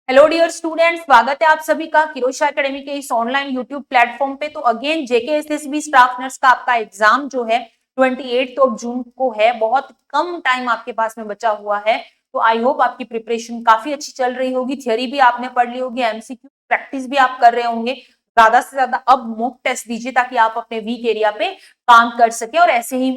Hello dear students, स्वागत है आप सभी का किरोशा एकेडमी के इस ऑनलाइन यूट्यूब प्लेटफॉर्म पे। तो अगेन जेकेएसएसबी स्टाफ नर्स का आपका एग्जाम जो है 28 जून को है। बहुत कम टाइम आपके पास में बचा हुआ है, तो आई होप आपकी प्रिपरेशन काफी अच्छी चल रही होगी। थियोरी भी आपने पढ़ ली होगी, एमसीक्यू प्रैक्टिस भी आप कर रहे होंगे। ज्यादा से ज्यादा अब मॉक टेस्ट दीजिए ताकि आप अपने वीक एरिया पे काम कर सके। और ऐसे ही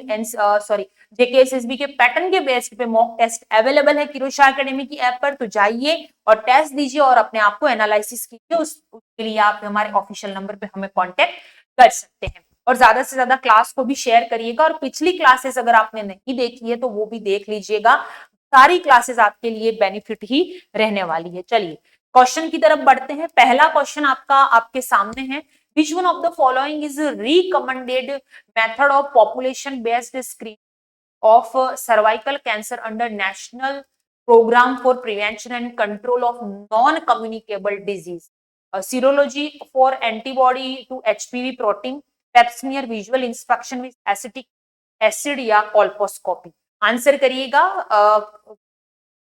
जेकेएसएसबी के पैटर्न के बेस पे मॉक टेस्ट अवेलेबल है किरोशा एकेडमी की ऐप पर, तो जाइए और टेस्ट दीजिए और अपने आप को एनालिसिस कीजिए। उसके लिए आप हमारे ऑफिशियल नंबर पे हमें कांटेक्ट कर सकते हैं। और ज्यादा से ज्यादा क्लास को भी शेयर करिएगा। और पिछली क्लासेस अगर आपने नहीं देखी है तो वो भी देख लीजिएगा। सारी क्लासेस आपके लिए बेनिफिट ही रहने वाली है। चलिए क्वेश्चन की तरफ बढ़ते हैं। पहला क्वेश्चन आपका आपके सामने है, which one of the following is recommended method of population based screening of cervical cancer under National Program for Prevention and Control of Non-Communicable Disease. Serology for antibody to HPV protein, pap smear, visual inspection with acetic acid या colposcopy. Answer करिएगा।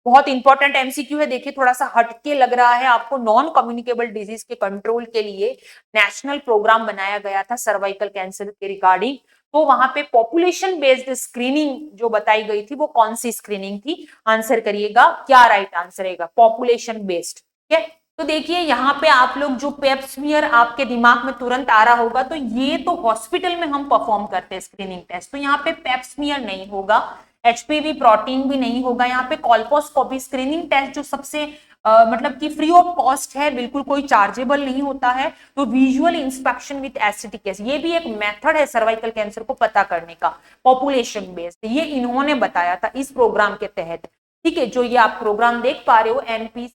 बहुत important MCQ है। देखिए थोड़ा सा हटके लग रहा है आपको। नॉन कम्युनिकेबल डिजीज के कंट्रोल के लिए नेशनल प्रोग्राम बनाया गया था सर्वाइकल कैंसर के रिगार्डिंग। तो वहां पे पॉपुलेशन बेस्ड स्क्रीनिंग जो बताई गई थी वो कौन सी स्क्रीनिंग थी? आंसर करिएगा। क्या राइट आंसर रहेगा? Population based. ठीक है, तो देखिए यहाँ पे आप लोग जो पेप स्मीयर आपके दिमाग में तुरंत आ रहा होगा, तो ये तो हॉस्पिटल में हम परफॉर्म करते हैं स्क्रीनिंग टेस्ट, तो यहाँ पे पेप स्मीयर नहीं होगा, एचपीवी प्रोटीन भी नहीं होगा। यहाँ पे कॉल्पोस्कोपी स्क्रीनिंग टेस्ट जो सबसे मतलब कि फ्री ऑफ कॉस्ट है, बिल्कुल कोई चार्जेबल नहीं होता है। तो visual inspection with acetic acid, ये भी एक मेथड है सर्वाइकल कैंसर को पता करने का, पॉपुलेशन बेस्ड। ये इन्होंने बताया था इस प्रोग्राम के तहत। ठीक है, जो ये आप प्रोग्राम देख पा रहे हो एनपी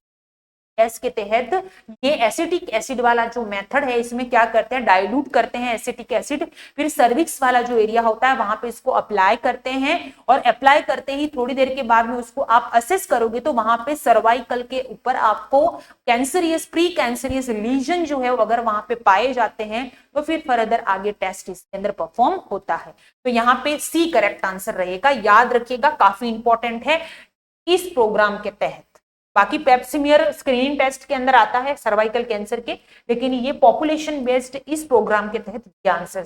के तहत, ये एसिटिक एसिड वाला जो मेथड है, इसमें क्या करते हैं, डाइल्यूट करते हैं एसिटिक एसिड, फिर सर्विक्स वाला जो एरिया होता है वहां पे इसको अप्लाई करते हैं। और अप्लाई करते ही थोड़ी देर के बाद में उसको आप असेस करोगे तो वहां पे सर्वाइकल के ऊपर आपको कैंसरियस, प्री कैंसरियस लीजन जो है अगर वहां पे पाए जाते हैं तो फिर फर्दर आगे टेस्ट इसके अंदर परफॉर्म होता है। तो यहाँ पे सी करेक्ट आंसर रहेगा। याद रखिएगा, काफी इंपॉर्टेंट है इस प्रोग्राम के तहत। बाकी पेप्सिमियर स्क्रीनिंग टेस्ट के अंदर आता है सर्वाइकल कैंसर के, लेकिन ये पॉपुलेशन बेस्ड इस प्रोग्राम के तहत ये answer.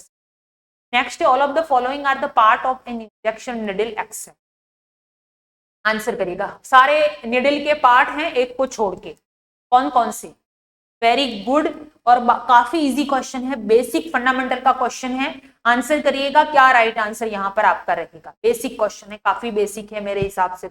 Next, all of the following are the part of an injection needle except. Answer करेगा। सारे निडल के पार्ट हैं एक को छोड़ के, कौन कौन से? वेरी गुड, और काफी इजी क्वेश्चन है, बेसिक फंडामेंटल का क्वेश्चन है। आंसर करिएगा। क्या राइट आंसर यहाँ पर आपका रहेगा? बेसिक क्वेश्चन है, काफी बेसिक है मेरे हिसाब से।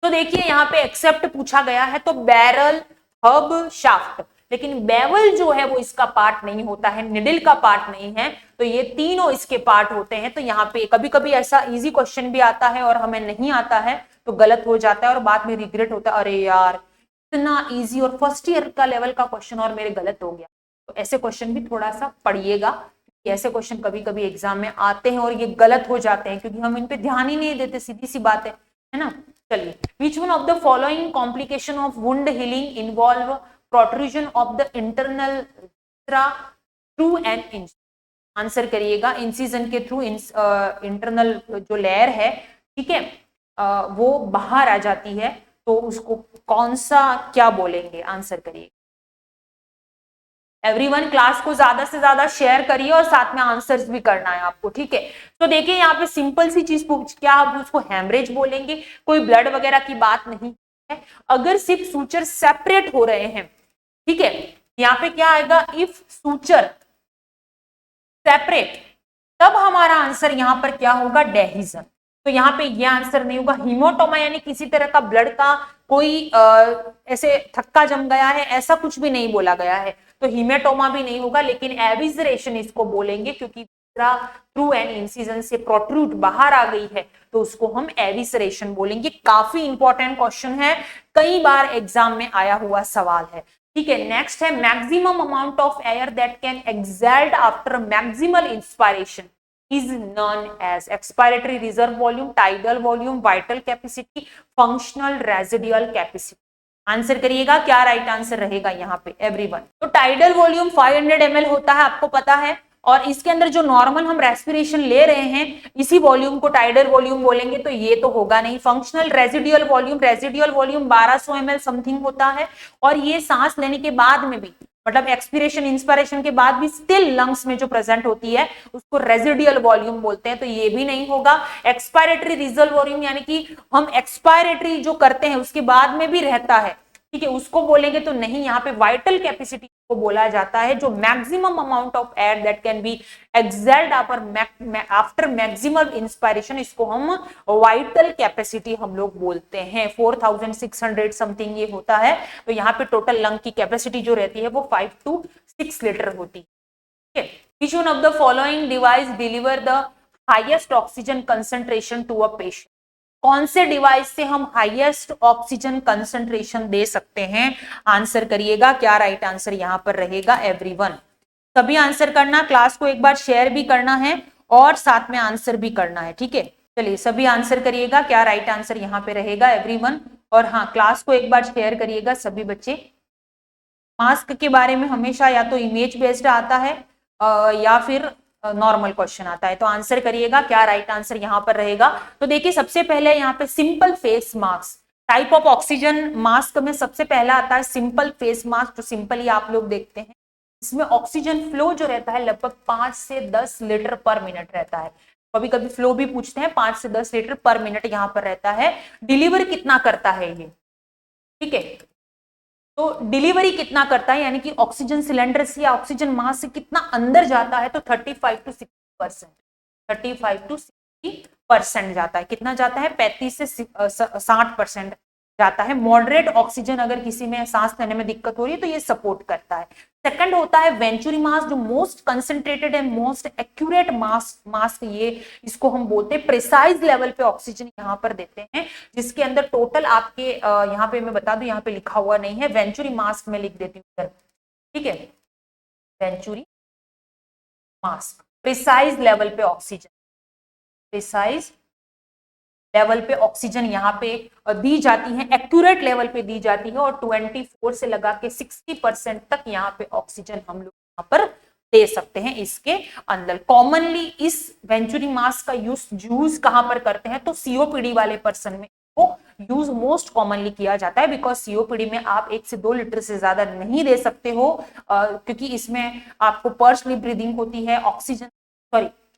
तो देखिए यहाँ पे एक्सेप्ट पूछा गया है, तो बैरल, हब, शाफ्ट, लेकिन बेवल जो है वो इसका पार्ट नहीं होता है, निडल का पार्ट नहीं है, तो ये तीनों इसके पार्ट होते हैं। तो यहाँ पे कभी कभी ऐसा इजी क्वेश्चन भी आता है और हमें नहीं आता है तो गलत हो जाता है और बाद में रिग्रेट होता है, अरे यार इतना इजी और फर्स्ट ईयर का लेवल का क्वेश्चन और मेरे गलत हो गया। तो ऐसे क्वेश्चन भी थोड़ा सा पढ़िएगा, ऐसे क्वेश्चन कभी कभी एग्जाम में आते हैं और ये गलत हो जाते हैं क्योंकि हम इन पे ध्यान ही नहीं देते, सीधी सी बात है ना। चलिए, which one of the following complication of wound healing involve protrusion of the internal through an incision? Answer करिएगा। इंसिजन के थ्रू इंटरनल जो लेयर है, ठीक है, वो बाहर आ जाती है, तो उसको कौन सा क्या बोलेंगे? आंसर करिए। एवरीवन क्लास को ज्यादा से ज्यादा शेयर करिए और साथ में आंसर्स भी करना है आपको, ठीक है। तो देखिए यहाँ पे सिंपल सी चीज पूछ, क्या आप उसको हेमरेज बोलेंगे? कोई ब्लड वगैरह की बात नहीं है। अगर सिर्फ सूचर सेपरेट हो रहे हैं, ठीक है, यहाँ पे क्या आएगा? इफ सूचर सेपरेट, तब हमारा आंसर यहाँ पर क्या होगा? डेहिजन। तो यहाँ पे ये आंसर नहीं होगा। हीमोटोमा यानी किसी तरह का ब्लड का कोई ऐसे थक्का जम गया है, ऐसा कुछ भी नहीं बोला गया है, तो हीमेटोमा भी नहीं होगा। लेकिन एविजरेशन इसको बोलेंगे क्योंकि थ्रू एन इंसिजन से प्रोट्रूट बाहर आ गई है, तो उसको हम एविसरेशन बोलेंगे। काफी इंपॉर्टेंट क्वेश्चन है, कई बार एग्जाम में आया हुआ सवाल है, ठीक है। नेक्स्ट है, maximum amount of air that can exhaled after maximal inspiration is known as expiratory reserve volume, tidal volume, vital capacity, functional residual capacity. Answer करिएगा। क्या राइट आंसर रहेगा यहाँ पे एवरीवन? तो टाइडल वॉल्यूम 500 ml होता है, आपको पता है, और इसके अंदर जो नॉर्मल हम रेस्पिरेशन ले रहे हैं इसी वॉल्यूम को टाइडल वॉल्यूम बोलेंगे, तो ये तो होगा नहीं। Functional residual volume 1200 ml something होता है, और ये सांस लेने के बाद में भी, मतलब एक्सपिरेशन इंस्पिरेशन के बाद भी स्टिल लंग्स में जो प्रेजेंट होती है उसको रेजिडुअल वॉल्यूम बोलते हैं, तो ये भी नहीं होगा। एक्सपायरेटरी रिजर्व वॉल्यूम यानी कि हम एक्सपायरेटरी जो करते हैं उसके बाद में भी रहता है, ठीक है, उसको बोलेंगे तो नहीं। यहाँ पे वाइटल कैपेसिटी को बोला जाता है, जो maximum amount of air that can be exhaled after maximum inspiration, इसको हम वाइटल कैपेसिटी हम लोग बोलते हैं। 4600 समथिंग ये होता है, तो यहाँ पे टोटल लंग की कैपेसिटी जो रहती है वो 5 to 6 लीटर होती है। Which one of the following device deliver the highest oxygen concentration to a patient? कौन से डिवाइस से हम हाईएस्ट ऑक्सीजन कंसंट्रेशन दे सकते हैं? आंसर करिएगा। क्या राइट आंसर यहां पर रहेगा? एवरीवन सभी आंसर करना, क्लास को एक बार शेयर भी करना है और साथ में आंसर भी करना है, ठीक है। चलिए सभी आंसर करिएगा, क्या राइट आंसर यहाँ पे रहेगा एवरीवन। और हाँ, क्लास को एक बार शेयर करिएगा सभी बच्चे। मास्क के बारे में हमेशा या तो इमेज बेस्ड आता है या फिर नॉर्मल क्वेश्चन आता है, तो आंसर करिएगा क्या राइट आंसर यहां पर रहेगा। तो देखिए सबसे पहले यहाँ पे simple face mask, type of oxygen mask में सबसे पहला आता है सिंपल फेस मास्क, जो सिंपल ही आप लोग देखते हैं। इसमें ऑक्सीजन फ्लो जो रहता है लगभग 5 से 10 लीटर पर मिनट रहता है। कभी कभी फ्लो भी पूछते हैं, 5 से 10 लीटर पर मिनट यहाँ पर रहता है। डिलीवर कितना करता है ये, ठीक है, तो डिलीवरी कितना करता है यानी कि ऑक्सीजन सिलेंडर से या ऑक्सीजन मास्क से कितना अंदर जाता है, तो 35 to 60%, 35 to 60% जाता है। कितना जाता है? 35 से 60% जाता है। मॉडरेट ऑक्सीजन अगर किसी में सांस लेने में दिक्कत हो रही है तो ये सपोर्ट करता है। सेकंड होता है वेंचुरी मास्क, जो most concentrated and most accurate mask ये इसको हम बोलते हैं। प्रिसाइज लेवल पे ऑक्सीजन यहाँ पर देते हैं, जिसके अंदर टोटल आपके यहाँ पे मैं बता दूं, यहाँ पे लिखा हुआ नहीं है, वेंचुरी मास्क में लिख देती हूँ, ठीक है। वेंचुरी मास्क प्रिसाइज लेवल पे ऑक्सीजन, प्रिसाइज लेवल पे ऑक्सीजन यहाँ पे दी जाती है, एक्यूरेट लेवल पे दी जाती है, और 24 से लगा के 60% तक यहाँ पे ऑक्सीजन हम लोग यहाँ पर दे सकते हैं इसके अंदर। कॉमनली इस वेंचुरी मास्क का यूज कहां पर करते हैं, तो सीओपीडी वाले पर्सन में वो यूज मोस्ट कॉमनली किया जाता है, बिकॉज सीओपीडी में आप 1 से 2 लीटर से ज्यादा नहीं दे सकते हो, क्योंकि इसमें आपको पर्सनली ब्रीदिंग होती है, ऑक्सीजन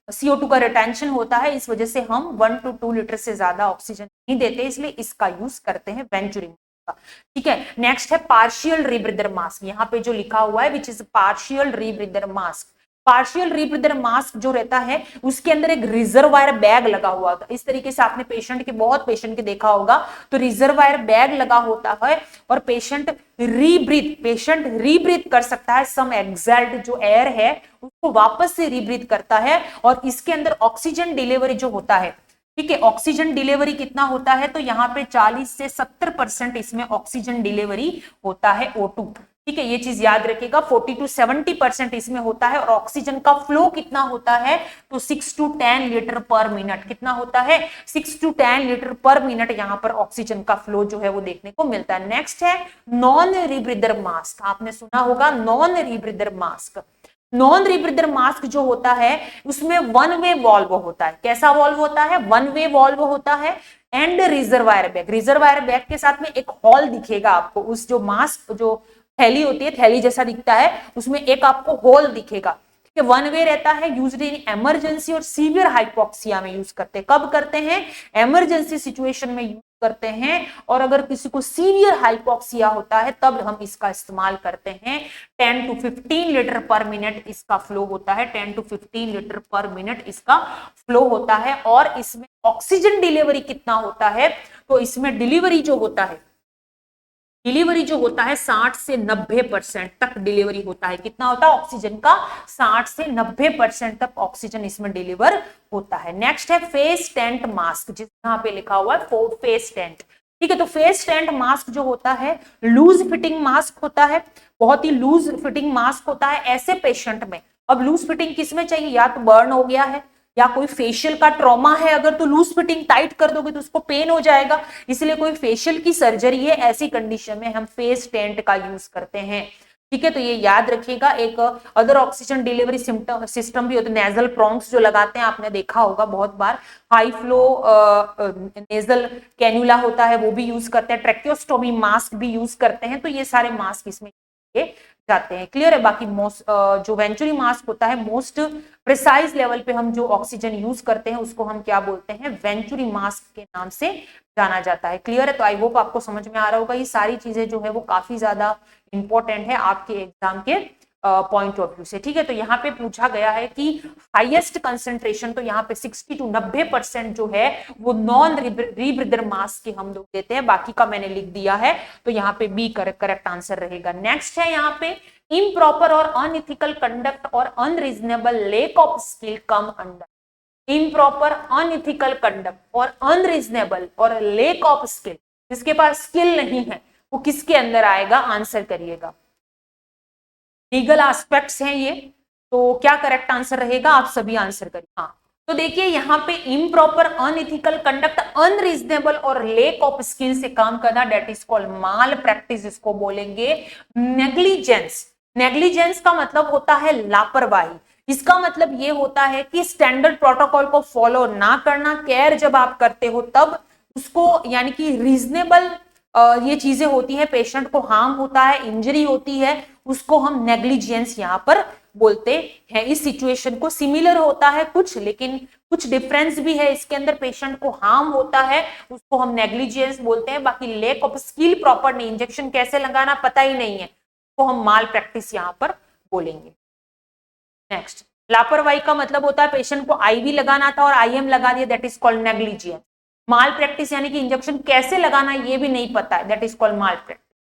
CO2 का रिटेंशन होता है, इस वजह से हम 1 to 2 लीटर से ज्यादा ऑक्सीजन नहीं देते, इसलिए इसका यूज करते हैं वेंचुरी मास्क का, ठीक है। नेक्स्ट है पार्शियल रीब्रीदर मास्क, यहाँ पे जो लिखा हुआ है which is partial rebreather mask. Partial rebreather mask जो रहता है उसके अंदर एक रिजर्वायर बैग लगा हुआ होता है। इस तरीके से आपने बहुत पेशेंट के देखा होगा, तो रिजर्वायर बैग लगा होता है और पेशेंट रीब्रीथ कर सकता है। सम एक्सहेल्ड जो एयर है उसको वापस से रीब्रीथ करता है, और इसके अंदर ऑक्सीजन डिलीवरी जो होता है, ठीक है, ऑक्सीजन डिलीवरी कितना होता है, तो यहाँ पे 40 से 70% इसमें ऑक्सीजन डिलीवरी होता है O2, ठीक है, ये चीज याद रखिएगा। 40 to 70% इसमें होता है, और ऑक्सीजन का फ्लो कितना होता है, तो 6 to 10 लीटर पर मिनट। कितना होता है? 6 to 10 लीटर पर मिनट यहाँ पर ऑक्सीजन का फ्लो जो है वो देखने को मिलता है। नेक्स्ट है नॉन रीब्रीदर मास्क, आपने सुना होगा नॉन रीब्रीदर मास्क। नॉन रीब्रीदर मास्क जो होता है उसमें वन वे वॉल्व होता है। कैसा वॉल्व होता है? वन वे वॉल्व होता है, एंड रिजर्वायर बैग के साथ में एक हॉल दिखेगा आपको। उस जो मास्क जो थैली होती है, थैली जैसा दिखता है, उसमें एक आपको होल दिखेगा, ठीक है। वन वे रहता है, यूजुअली इन इमरजेंसी और सीवियर हाइपोक्सिया में यूज करते हैं। कब करते हैं? इमरजेंसी सिचुएशन में यूज करते हैं, और अगर किसी को सीवियर हाइपोक्सिया होता है तब हम इसका इस्तेमाल करते हैं। 10 to 15 लीटर पर मिनट इसका फ्लो होता है, 10 to 15 लीटर पर मिनट इसका फ्लो होता है। और इसमें ऑक्सीजन डिलीवरी कितना होता है, तो इसमें डिलीवरी जो होता है 60 से 90% तक डिलीवरी होता है। कितना होता है ऑक्सीजन का? 60 से 90% तक ऑक्सीजन इसमें डिलीवर होता है। नेक्स्ट है फेस टेंट मास्क, जिस यहाँ पे लिखा हुआ है फेस टेंट, ठीक है। तो फेस टेंट मास्क जो होता है लूज फिटिंग मास्क होता है, बहुत ही लूज फिटिंग मास्क होता है ऐसे पेशेंट में। अब लूज फिटिंग किस में चाहिए? या तो बर्न हो गया है या कोई फेशियल का ट्रॉमा है, अगर तो लूज फिटिंग टाइट कर दोगे तो उसको पेन हो जाएगा, इसलिए कोई फेशियल की सर्जरी है, ऐसी कंडीशन में हम फेस टेंट का यूज करते हैं। ठीक है, तो ये याद रखिएगा। एक अदर ऑक्सीजन डिलीवरी सिस्टम भी होता है, नेजल प्रोंग्स जो लगाते हैं, आपने देखा होगा बहुत बार। हाई फ्लो नेजल कैन्यूला होता है, वो भी यूज करते हैं। ट्रेक्योस्टोमी मास्क भी यूज करते हैं। तो ये सारे मास्क इसमें जाते हैं। क्लियर है? बाकी जो वेंचुरी मास्क होता है, मोस्ट प्रिसाइज लेवल पे हम जो ऑक्सीजन यूज करते हैं उसको हम क्या बोलते हैं? वेंचुरी मास्क के नाम से जाना जाता है। क्लियर है? तो आई होप आपको समझ में आ रहा होगा। ये सारी चीजें जो है वो काफी ज्यादा इंपॉर्टेंट है आपके एग्जाम के पॉइंट ऑफ व्यू से। ठीक है, तो यहाँ पे पूछा गया है कि हाईएस्ट कंसेंट्रेशन, तो यहाँ पे 60 to 90% जो है वो नॉन रीब्रीदर मास्क के हम लोग देते हैं। बाकी का मैंने लिख दिया है, तो यहाँ पे बी करेक्ट आंसर रहेगा। नेक्स्ट है यहाँ पे इम्प्रॉपर और अनइथिकल कंडक्ट और unreasonable lake of skill come under. Improper, unethical conduct और अनरीजनेबल और लेक ऑफ स्किल, जिसके पास स्किल नहीं है वो किसके अंदर आएगा? आंसर करिएगा। लीगल एस्पेक्ट्स हैं ये, तो क्या करेक्ट आंसर रहेगा? आप सभी आंसर करिए। हाँ, तो देखिए यहाँ पे इम्प्रॉपर, अनइथिकल कंडक्ट, अनरीजनेबल और लेक ऑफ स्किल से काम करना, that is called malpractice, इसको बोलेंगे नेग्लिजेंस। नेग्लिजेंस का मतलब होता है लापरवाही। इसका मतलब ये होता है कि स्टैंडर्ड प्रोटोकॉल को फॉलो ना करना। केयर जब आप करते हो तब उसको, यानी कि रीजनेबल ये चीजें होती है, पेशेंट को हार्म होता है, इंजरी होती है, उसको हम नेग्लिजेंस यहाँ पर बोलते हैं। इस सिचुएशन को सिमिलर होता है कुछ, लेकिन कुछ डिफरेंस भी है इसके अंदर। पेशेंट को हार्म होता है, उसको हम नेग्लिजेंस बोलते हैं। बाकी लेक ऑफ स्किल, प्रॉपर नहीं, इंजेक्शन कैसे लगाना पता ही नहीं है, तो हम माल प्रैक्टिस यहाँ पर बोलेंगे। नेक्स्ट, लापरवाही का मतलब होता है पेशेंट को आईवी लगाना था और आईएम लगा दिया, that is called negligence. Mall practice यानी कि इंजेक्शन कैसे लगाना ये भी नहीं पता है, that is called malpractice.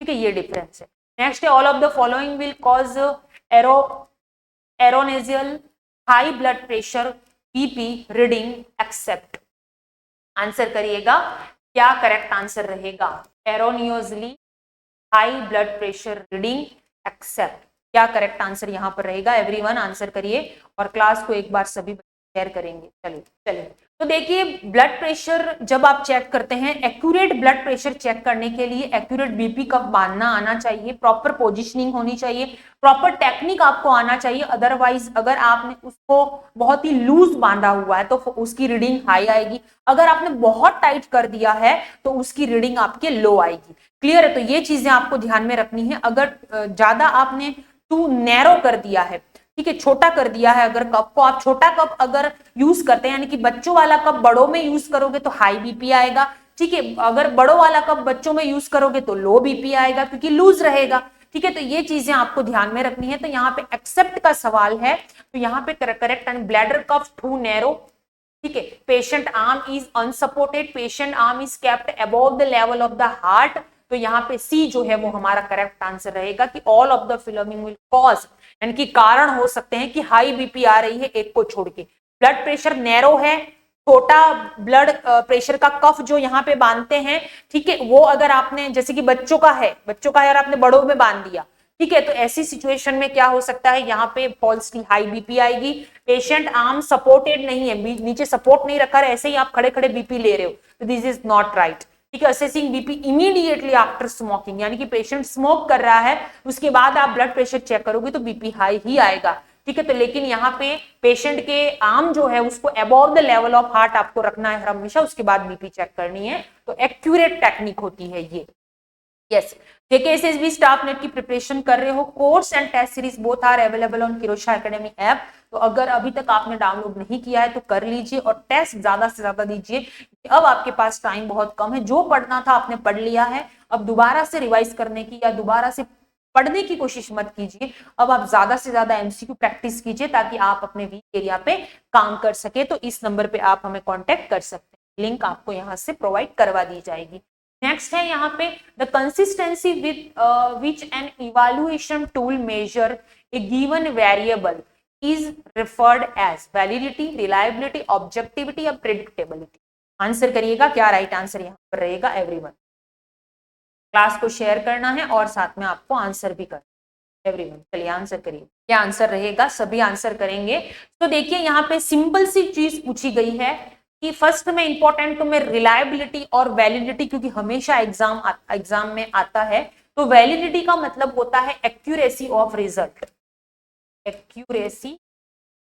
ठीक है, ये डिफरेंस है। नेक्स्ट है all of the following will cause erroneously high blood pressure BP reading except. Answer करिएगा, क्या करेक्ट आंसर रहेगा? Erroneously high blood pressure reading except, क्या करेक्ट आंसर यहाँ पर रहेगा? एवरीवन आंसर करिए और क्लास को एक बार सभी शेयर करेंगे। चलिए चलिए, तो देखिए ब्लड प्रेशर जब आप चेक करते हैं, एक्यूरेट ब्लड प्रेशर चेक करने के लिए एक्यूरेट बीपी कप बांधना आना चाहिए, प्रॉपर पोजीशनिंग होनी चाहिए, प्रॉपर टेक्निक आपको आना चाहिए। अदरवाइज अगर आपने उसको बहुत ही लूज बांधा हुआ है तो उसकी रीडिंग हाई आएगी। अगर आपने बहुत टाइट कर दिया है तो उसकी रीडिंग आपके लो आएगी। क्लियर है? तो ये चीजें आपको ध्यान में रखनी है। अगर ज्यादा आपने टू नैरो कर दिया है, ठीक है, छोटा कर दिया है अगर कप को, आप छोटा कप अगर यूज करते हैं, यानी कि बच्चों वाला कप बड़ों में यूज करोगे तो हाई बीपी आएगा। ठीक है, अगर बड़ों वाला कप बच्चों में यूज करोगे तो लो बीपी आएगा, क्योंकि लूज रहेगा। ठीक है, तो ये चीजें आपको ध्यान में रखनी है। तो यहाँ पे एक्सेप्ट का सवाल है, तो यहाँ पे correct and bladder cuff too narrow. ठीक है, patient arm is unsupported, patient arm is kept above the level of the heart. तो यहाँ पे सी जो है वो हमारा करेक्ट आंसर रहेगा कि all of the following will cause, यानी कि कारण हो सकते हैं कि हाई बीपी आ रही है एक को छोड़ के। ब्लड प्रेशर नैरो है, छोटा ब्लड प्रेशर का कफ जो यहाँ पे बांधते हैं, ठीक है, वो अगर आपने, जैसे कि बच्चों का है और आपने बड़ों में बांध दिया, ठीक है, तो ऐसी सिचुएशन में क्या हो सकता है, यहाँ पे फॉल्सली हाई बीपी आएगी। पेशेंट आर्म सपोर्टेड नहीं है, नीचे सपोर्ट नहीं रखा है, ऐसे ही आप खड़े खड़े बीपी ले रहे हो, तो दिस इज नॉट राइट। ठीक है, assessing BP immediately after smoking, यानी कि पेशेंट स्मोक कर रहा है उसके बाद आप ब्लड प्रेशर चेक करोगे तो बीपी हाई ही आएगा। ठीक है, तो लेकिन यहाँ पे पेशेंट के आर्म जो है उसको above the level of heart आपको रखना है हमेशा, उसके बाद बीपी चेक करनी है। तो एक्यूरेट टेक्निक होती है ये। यस, जेकेएसएसबी स्टाफ नेट की प्रिपरेशन कर रहे हो, course and test series both are available on किरोशा एकेडमी ऐप। तो अगर अभी तक आपने डाउनलोड नहीं किया है तो कर लीजिए और टेस्ट ज्यादा से ज्यादा दीजिए। अब आपके पास टाइम बहुत कम है, जो पढ़ना था आपने पढ़ लिया है, अब दोबारा से रिवाइज करने की या दोबारा से पढ़ने की कोशिश मत कीजिए। अब आप ज्यादा से ज्यादा एमसीक्यू प्रैक्टिस कीजिए ताकि आप अपने वीक एरिया पे काम कर सके। तो इस नंबर पे आप हमें कॉन्टेक्ट कर सकते हैं, लिंक आपको यहाँ से प्रोवाइड करवा दी जाएगी। नेक्स्ट है यहाँ पे the consistency with which an evaluation tool measure a given variable is referred as validity, reliability, objectivity या प्रेडिक्टेबिलिटी। आंसर करिएगा, क्या राइट आंसर यहाँ पर रहेगा? एवरीवन क्लास को शेयर करना है और साथ में आपको आंसर भी करना। एवरीवन चलिए आंसर करिए, क्या आंसर रहेगा? सभी आंसर करेंगे। तो देखिए यहाँ पे सिंपल सी चीज पूछी गई है कि फर्स्ट में इंपॉर्टेंट तो में रिलायबिलिटी और वैलिडिटी, क्योंकि हमेशा एग्जाम में आता है तो वैलिडिटी का मतलब होता है एक्यूरेसी ऑफ रिजल्ट, एक्यूरेसी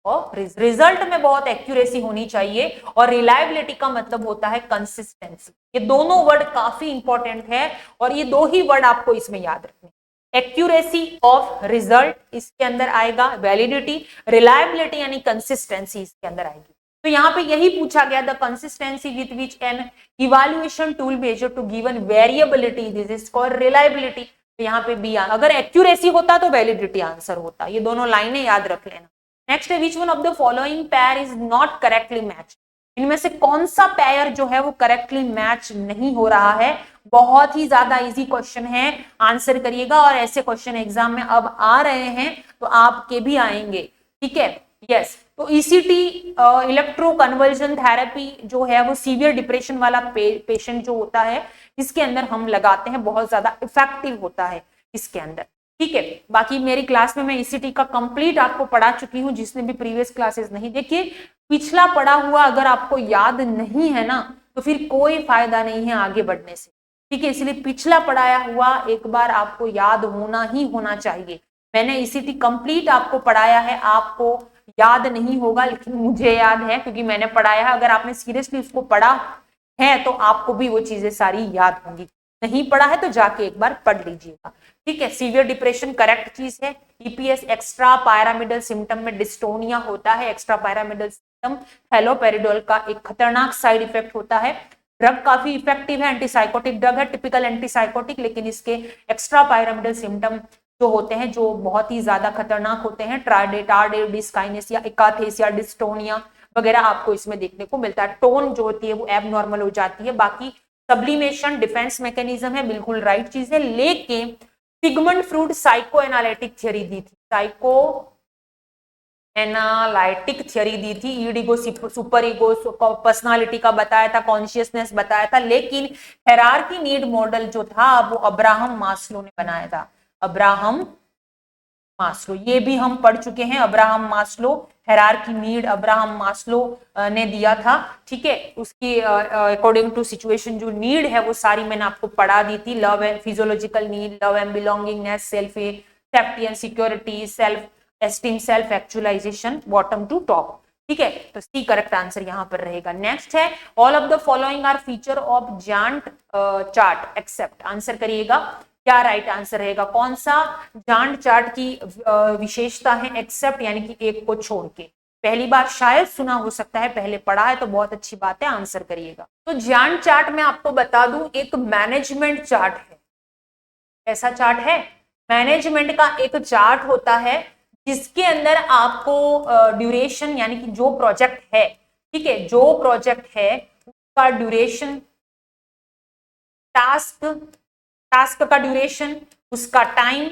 और रिजल्ट में बहुत एक्यूरेसी होनी चाहिए, और रिलायबिलिटी का मतलब होता है कंसिस्टेंसी। ये दोनों वर्ड काफी इंपॉर्टेंट है और ये दो ही वर्ड आपको इसमें याद रखने। एक्यूरेसी ऑफ रिजल्ट इसके अंदर आएगा, वैलिडिटी, रिलायबिलिटी यानी कंसिस्टेंसी इसके अंदर आएगी। तो यहाँ पे यही पूछा गया, the consistency with which an evaluation tool measure to given variability, this is called reliability. तो यहाँ पे बी, अगर एक्यूरेसी होता तो वैलिडिटी आंसर होता। ये दोनों लाइनें याद रख लेना। नेक्स्ट है, which one of the following pair is not correctly match, इनमें से कौन सा पेयर जो है वो करेक्टली मैच नहीं हो रहा है। बहुत ही ज्यादा इजी क्वेश्चन है, आंसर करिएगा, और ऐसे क्वेश्चन एग्जाम में अब आ रहे हैं तो आपके भी आएंगे, ठीक है। यस, तो ईसीटी इलेक्ट्रो कन्वर्जन थेरेपी जो है वो सीवियर डिप्रेशन वाला पेशेंट जो होता है इसके अंदर हम लगाते हैं, बहुत ज्यादा इफेक्टिव होता है इसके अंदर, ठीक है। बाकी मेरी क्लास में मैं ईसीटी का कंप्लीट आपको पढ़ा चुकी हूँ, जिसने भी प्रीवियस क्लासेस नहीं देखिए, पिछला पढ़ा हुआ अगर आपको याद नहीं है ना तो फिर कोई फायदा नहीं है आगे बढ़ने से, ठीक है। इसलिए पिछला पढ़ाया हुआ एक बार आपको याद होना ही होना चाहिए। मैंने ईसीटी कंप्लीट आपको पढ़ाया है, आपको याद नहीं होगा लेकिन मुझे याद है क्योंकि मैंने पढ़ाया है। अगर आपने सीरियसली उसको पढ़ा है तो आपको भी वो चीजें सारी याद होंगी, नहीं पढ़ा है तो जाके एक बार पढ़ लीजिएगा, ठीक है। सीवियर डिप्रेशन करेक्ट चीज है। ईपीएस एक्स्ट्रा पैरामिडल सिम्टम में डिस्टोनिया होता है। एक्स्ट्रा पैरामिडल सिम्टम हैलोपेरिडोल का एक खतरनाक साइड इफेक्ट होता है। ड्रग काफी इफेक्टिव है, एंटीसाइकोटिक ड्रग है, टिपिकल एंटीसाइकोटिक, लेकिन इसके एक्स्ट्रा पैरामिडल सिम्टम जो होते हैं जो बहुत ही ज्यादा खतरनाक होते हैं, टार्डेट डिस्काइनेसिया, एकाथेसिया, डिस्टोनिया वगैरह आपको इसमें देखने को मिलता है। टोन जो होती है वो एबनॉर्मल हो जाती है। बाकी सब्लिमेशन डिफेंस मैकेनिज्म है, बिल्कुल राइट चीज है। लेकिन Sigmund Freud psychoanalytic theory दी थी, साइको एनालिटिक थियरी दी थी, ईडिगो सुपर ईगो पर्सनालिटी का बताया था, कॉन्शियसनेस बताया था, लेकिन हायरार्की नीड मॉडल जो था वो अब्राहम मास्लो ने बनाया था। अब्राहम मास्लो, ये भी हम पढ़ चुके हैं। Abraham Maslow, hierarchy need Abraham Maslow ने दिया था, ठीक है। उसकी अकॉर्डिंग टू सिचुएशन जो नीड है वो सारी मैंने आपको पढ़ा दी थी। Love and physiological need, love and belongingness, safety and security, self esteem, self actualization, bottom to top, ठीक है। तो सी करेक्ट आंसर यहाँ पर रहेगा। नेक्स्ट है, all of the following are feature of Gantt chart except, answer करिएगा क्या right answer रहेगा। कौन सा जांट चार्ट की विशेषता है एक्सेप्ट यानी कि एक को छोड़ के। पहली बार शायद सुना हो सकता है, पहले पढ़ा है तो बहुत अच्छी बात है, आंसर करिएगा। तो जांट चार्ट में आपको बता दूं एक मैनेजमेंट चार्ट है। ऐसा चार्ट है, मैनेजमेंट का एक चार्ट होता है जिसके अंदर आपको ड्यूरेशन यानी कि जो प्रोजेक्ट है, ठीक है, जो प्रोजेक्ट है उसका ड्यूरेशन, टास्क का ड्यूरेशन, उसका टाइम,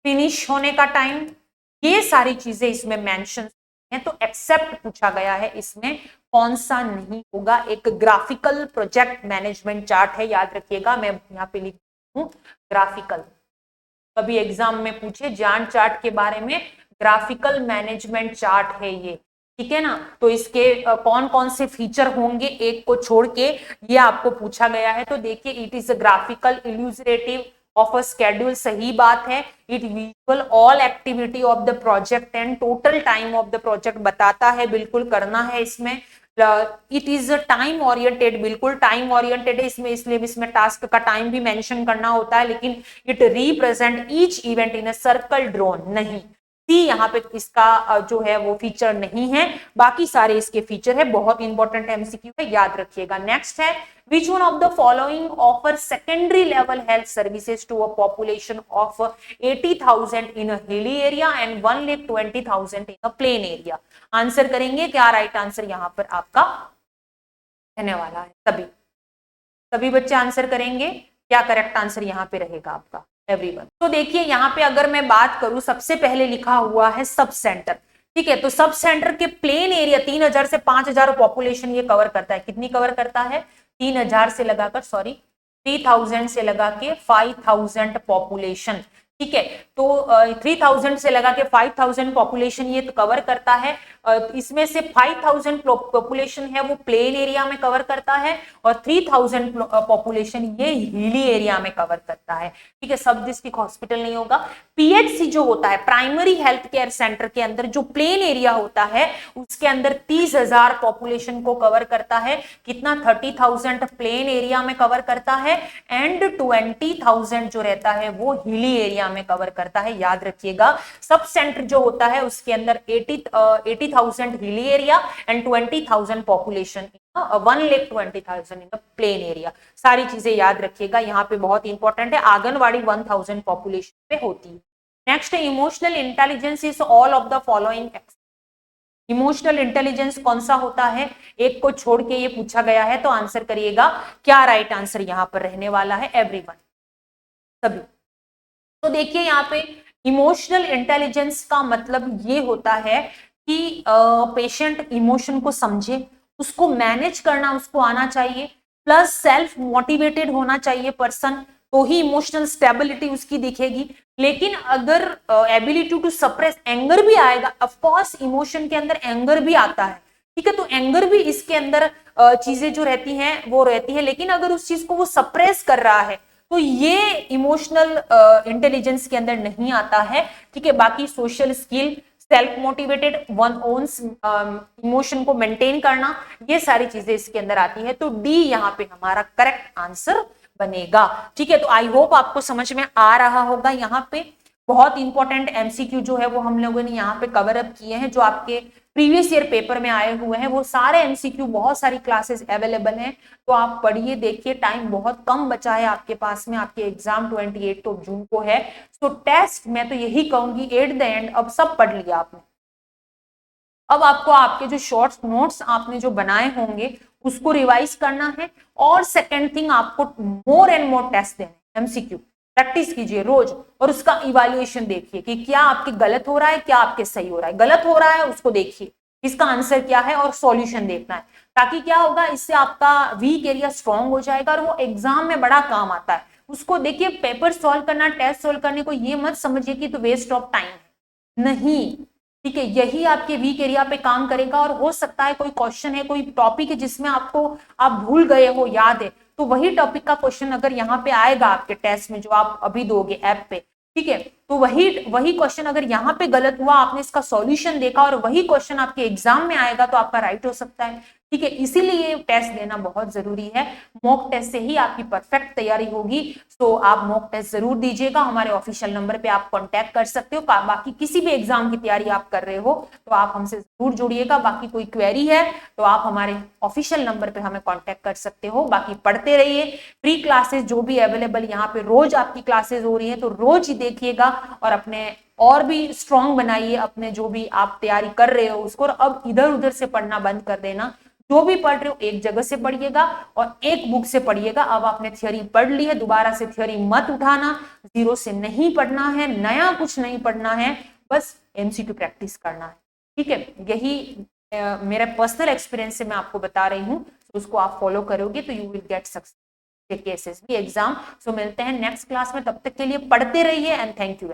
फिनिश होने का टाइम, ये सारी चीजें इसमें मेंशन है। तो एक्सेप्ट पूछा गया है, इसमें कौन सा नहीं होगा। एक ग्राफिकल प्रोजेक्ट मैनेजमेंट चार्ट है, याद रखिएगा, मैं यहाँ पे लिख हूँ ग्राफिकल। कभी एग्जाम में पूछे जांट चार्ट के बारे में, ग्राफिकल मैनेजमेंट चार्ट है ये, ठीक है ना। तो इसके कौन कौन से फीचर होंगे एक को छोड़ के, ये आपको पूछा गया है। तो देखिए, it is graphical illustrative of a schedule, सही बात है। It visual all activity of the project and total time of the project बताता है, बिल्कुल करना है इसमें। इट इज टाइम ओरिएंटेड, बिल्कुल टाइम ओरिएंटेड है इसमें, इसलिए इसमें टास्क का टाइम भी मेंशन करना होता है। लेकिन it represent each event in a circle drawn, नहीं, सी यहाँ पे इसका जो है वो फीचर नहीं है, बाकी सारे इसके फीचर है। बहुत इंपॉर्टेंट एमसीक्यू है, याद रखिएगा। नेक्स्ट है, which one of the following offer secondary level health services to a population of 80,000 in a hilly area and 1,20,000 in a plain area. Answer करेंगे क्या राइट आंसर यहाँ पर आपका रहने वाला है। सभी बच्चे आंसर करेंगे, क्या करेक्ट आंसर यहाँ पे रहेगा आपका एवरीवन। तो देखिए यहाँ पे अगर मैं बात करूं, सबसे पहले लिखा हुआ है सब सेंटर, ठीक है। तो सब सेंटर के प्लेन एरिया 3,000 से 5,000 पॉपुलेशन ये कवर करता है। कितनी कवर करता है? 3,000 से लगाकर 3,000 से लगा के 5,000 पॉपुलेशन ठीक है। तो 3000 से लगा के 5000 पॉपुलेशन ये तो कवर करता है। इसमें से 5000 पॉपुलेशन है वो प्लेन एरिया में कवर करता है और 3000 पॉपुलेशन ये हिली एरिया में कवर करता है। ठीक है, सब डिस्ट्रिक्ट हॉस्पिटल नहीं होगा। पीएचसी जो होता है, प्राइमरी हेल्थ केयर सेंटर के अंदर जो प्लेन एरिया होता है उसके अंदर 30,000 पॉपुलेशन को कवर करता है। कितना? 30,000 प्लेन एरिया में कवर करता है एंड 20,000 जो रहता है वो हिली एरिया में कवर करता है। याद रखिएगा, सब सेंटर जो होता है उसके अंदर 80,000 हिली area and 20,000 population, 1,20,000 in the plain area. सारी चीजें याद रखिएगा, यहाँ पे बहुत इंपॉर्टेंट है। आंगनवाड़ी 1000 पॉपुलेशन पे होती है। नेक्स्ट है emotional intelligence is all of the following. Emotional intelligence कौन सा होता है? एक को छोड़ के ये पूछा गया है तो आंसर करिएगा। क्या राइट आंसर यहाँ पर रहने वाला है? एवरीवन, सभी। तो देखिए यहाँ पे इमोशनल इंटेलिजेंस का मतलब ये होता है कि पेशेंट इमोशन को समझे, उसको मैनेज करना उसको आना चाहिए, प्लस सेल्फ मोटिवेटेड होना चाहिए पर्सन, तो ही इमोशनल स्टेबिलिटी उसकी दिखेगी। लेकिन अगर एबिलिटी टू सप्रेस, एंगर भी आएगा, ऑफ कोर्स इमोशन के अंदर एंगर भी आता है। ठीक है, तो एंगर भी इसके अंदर चीजें जो रहती हैं वो रहती है, लेकिन अगर उस चीज को वो सप्रेस कर रहा है तो ये इमोशनल इंटेलिजेंस के अंदर नहीं आता है। ठीक है, बाकी social skill, self motivated, one own emotion को मेंटेन करना, ये सारी चीजें इसके अंदर आती है। तो डी यहाँ पे हमारा करेक्ट आंसर बनेगा। ठीक है, तो आई होप आपको समझ में आ रहा होगा। यहाँ पे बहुत इंपॉर्टेंट एमसीक्यू जो है वो हम लोगों ने यहाँ पे कवर अप किए हैं, जो आपके प्रीवियस ईयर पेपर में आए हुए हैं। वो सारे एमसीक्यू, बहुत सारी क्लासेस अवेलेबल हैं, तो आप पढ़िए, देखिए। टाइम बहुत कम बचा है आपके पास में, आपके एग्जाम 28 जून को है। तो टेस्ट मैं तो यही कहूंगी एट द एंड अब सब पढ़ लिया आपने। अब आपको आपके जो शॉर्ट नोट्स आपने जो बनाए होंगे उसको रिवाइज करना है, और सेकेंड थिंग आपको मोर एंड मोर टेस्ट देने, एमसीक्यू प्रैक्टिस कीजिए रोज, और उसका इवैल्यूएशन देखिए कि क्या आपके गलत हो रहा है, क्या आपके सही हो रहा है। गलत हो रहा है उसको देखिए, इसका आंसर क्या है, और सॉल्यूशन देखना है। ताकि क्या होगा, इससे आपका वीक एरिया स्ट्रांग हो जाएगा और वो एग्जाम में बड़ा काम आता है। उसको देखिए, पेपर सॉल्व करना, टेस्ट सॉल्व करने को ये मत समझिए कि तो वेस्ट ऑफ टाइम है, नहीं। ठीक है, यही आपके वीक एरिया पे काम करेगा। और हो सकता है कोई क्वेश्चन है, कोई टॉपिक है जिसमें आपको आप भूल गए हो, याद है, तो वही टॉपिक का क्वेश्चन अगर यहाँ पे आएगा आपके टेस्ट में जो आप अभी दोगे ऐप पे, ठीक है, तो वही क्वेश्चन अगर यहाँ पे गलत हुआ, आपने इसका सॉल्यूशन देखा और वही क्वेश्चन आपके एग्जाम में आएगा, तो आपका राइट हो सकता है। ठीक है, इसीलिए टेस्ट देना बहुत जरूरी है। मॉक टेस्ट से ही आपकी परफेक्ट तैयारी होगी। तो आप मॉक टेस्ट जरूर दीजिएगा। हमारे ऑफिशियल नंबर पे आप कांटेक्ट कर सकते हो। बाकी किसी भी एग्जाम की तैयारी आप कर रहे हो तो आप हमसे जरूर जुड़िएगा। बाकी कोई क्वेरी है तो आप हमारे ऑफिशियल नंबर पे हमें कांटेक्ट कर सकते हो। बाकी पढ़ते रहिए। फ्री क्लासेस जो भी अवेलेबल यहाँ पे रोज आपकी क्लासेस हो रही है, तो रोज ही देखिएगा और अपने और भी स्ट्रॉन्ग बनाइए अपने जो भी आप तैयारी कर रहे हो उसको। अब इधर उधर से पढ़ना बंद कर देना। जो भी पढ़ रहे हो एक जगह से पढ़िएगा और एक बुक से पढ़िएगा। अब आपने थ्योरी पढ़ ली है, दोबारा से थ्योरी मत उठाना, जीरो से नहीं पढ़ना है, नया कुछ नहीं पढ़ना है, बस एमसीक्यू प्रैक्टिस करना है। ठीक है, यही मेरा पर्सनल एक्सपीरियंस से मैं आपको बता रही हूँ। तो उसको आप फॉलो करोगे तो you will get success SSB exam. So मिलते हैं नेक्स्ट क्लास में, तब तक के लिए पढ़ते रहिए एंड थैंक यू।